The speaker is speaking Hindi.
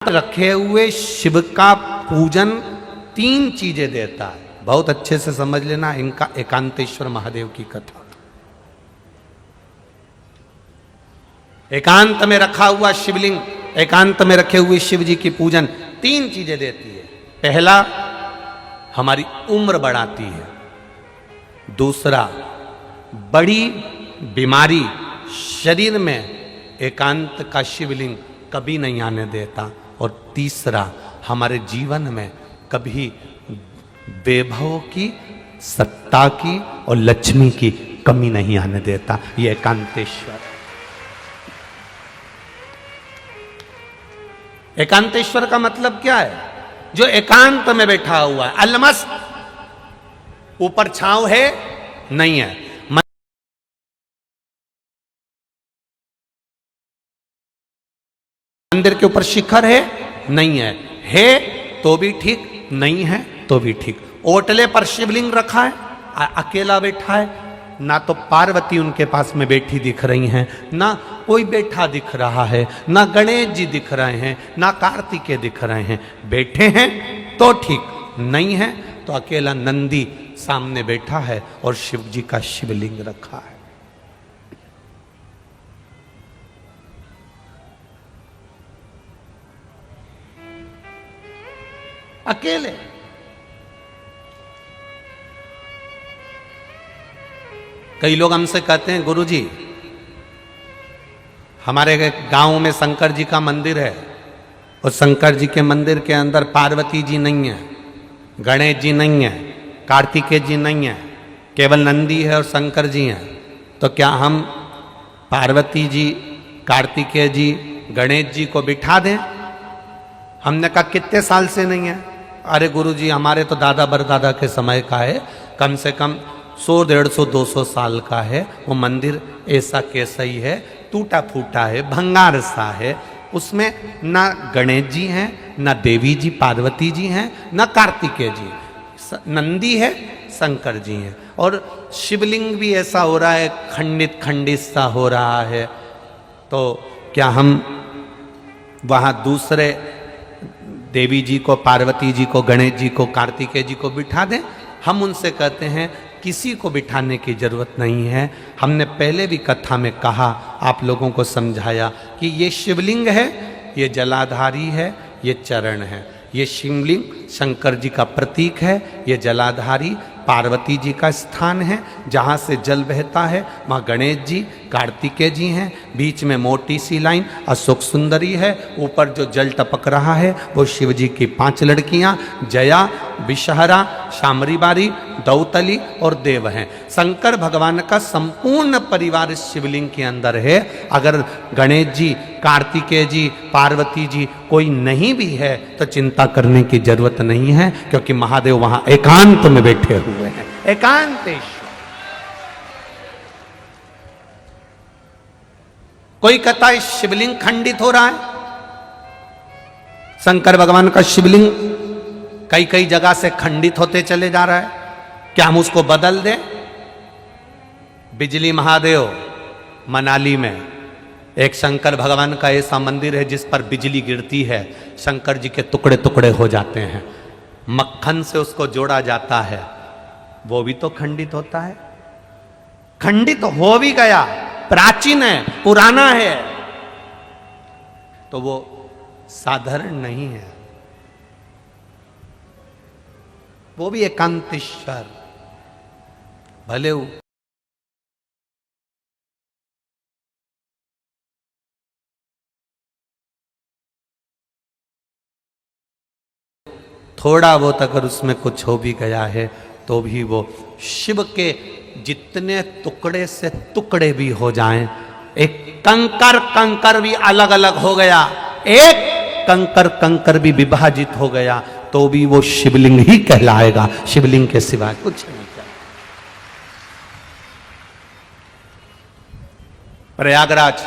रखे हुए शिव का पूजन 3 चीजें देता है। बहुत अच्छे से समझ लेना इनका एकांतेश्वर महादेव की कथा। एकांत में रखा हुआ शिवलिंग, एकांत में रखे हुए शिव जी की पूजन 3 चीजें देती है। पहला, हमारी उम्र बढ़ाती है। दूसरा, बड़ी बीमारी शरीर में एकांत का शिवलिंग कभी नहीं आने देता। और तीसरा, हमारे जीवन में कभी वैभव की, सत्ता की और लक्ष्मी की कमी नहीं आने देता। ये एकांतेश्वर। एकांतेश्वर का मतलब क्या है? जो एकांत में बैठा हुआ है, अलमस्त, ऊपर छांव है नहीं है, मंदिर के ऊपर शिखर है नहीं है तो भी ठीक, नहीं है तो भी ठीक। ओटले पर शिवलिंग रखा है, अकेला बैठा है, ना तो पार्वती उनके पास में बैठी दिख रही हैं, ना कोई बैठा दिख रहा है, ना गणेश जी दिख रहे हैं, ना कार्तिकेय दिख रहे हैं। बैठे हैं तो ठीक, नहीं है तो अकेला नंदी सामने बैठा है और शिव जी का शिवलिंग रखा है। अकेले। कई लोग हमसे कहते हैं, गुरुजी हमारे गांव में शंकर जी का मंदिर है और शंकर जी के मंदिर के अंदर पार्वती जी नहीं है, गणेश जी नहीं है, कार्तिकेय जी नहीं है, केवल नंदी है और शंकर जी हैं। तो क्या हम पार्वती जी, कार्तिकेय जी, गणेश जी को बिठा दें? हमने कहा कितने साल से नहीं है? अरे गुरुजी हमारे तो दादा बरदादा के समय का है, कम से कम 100, 150, 200 साल का है। वो मंदिर ऐसा कैसा ही है, टूटा फूटा है, भंगार सा है। उसमें ना गणेश जी हैं, ना देवी जी पार्वती जी हैं, ना कार्तिकेय जी, नंदी है, शंकर जी हैं। और शिवलिंग भी ऐसा हो रहा है, खंडित खंडित सा हो रहा है। तो क्या हम वहाँ दूसरे देवी जी को, पार्वती जी को, गणेश जी को, कार्तिकेय जी को बिठा दें? हम उनसे कहते हैं किसी को बिठाने की जरूरत नहीं है। हमने पहले भी कथा में कहा, आप लोगों को समझाया कि ये शिवलिंग है, ये जलाधारी है, ये चरण है। ये शिवलिंग शंकर जी का प्रतीक है, ये जलाधारी पार्वती जी का स्थान है, जहाँ से जल बहता है वहाँ गणेश जी, कार्तिकेय जी हैं। बीच में मोटी सी लाइन अशोक सुंदरी है, ऊपर जो जल टपक रहा है वो शिव जी की 5 लड़कियाँ, जया, विषहरा, शामरी बारी, दौतली और देव हैं। शंकर भगवान का संपूर्ण परिवार इस शिवलिंग के अंदर है। अगर गणेश जी, कार्तिकेय जी, पार्वती जी कोई नहीं भी है तो चिंता करने की जरूरत नहीं है, क्योंकि महादेव वहां एकांत में बैठे हुए हैं। एकांतेश्वर। कोई कहता है शिवलिंग खंडित हो रहा है, शंकर भगवान का शिवलिंग कई कई जगह से खंडित होते चले जा रहा है, क्या हम उसको बदल दें? बिजली महादेव मनाली में एक शंकर भगवान का ऐसा मंदिर है जिस पर बिजली गिरती है, शंकर जी के टुकड़े टुकड़े हो जाते हैं, मक्खन से उसको जोड़ा जाता है, वो भी तो खंडित होता है। खंडित हो भी गया, प्राचीन है, पुराना है, तो वो साधारण नहीं है, वो भी एकांतेश्वर। भले थोड़ा बहुत अगर उसमें कुछ हो भी गया है तो भी वो शिव के जितने टुकड़े से टुकड़े भी हो जाएं, एक कंकर कंकर भी अलग अलग हो गया, एक कंकर कंकर भी विभाजित हो गया तो भी वो शिवलिंग ही कहलाएगा, शिवलिंग के सिवा कुछ नहीं। प्रयागराज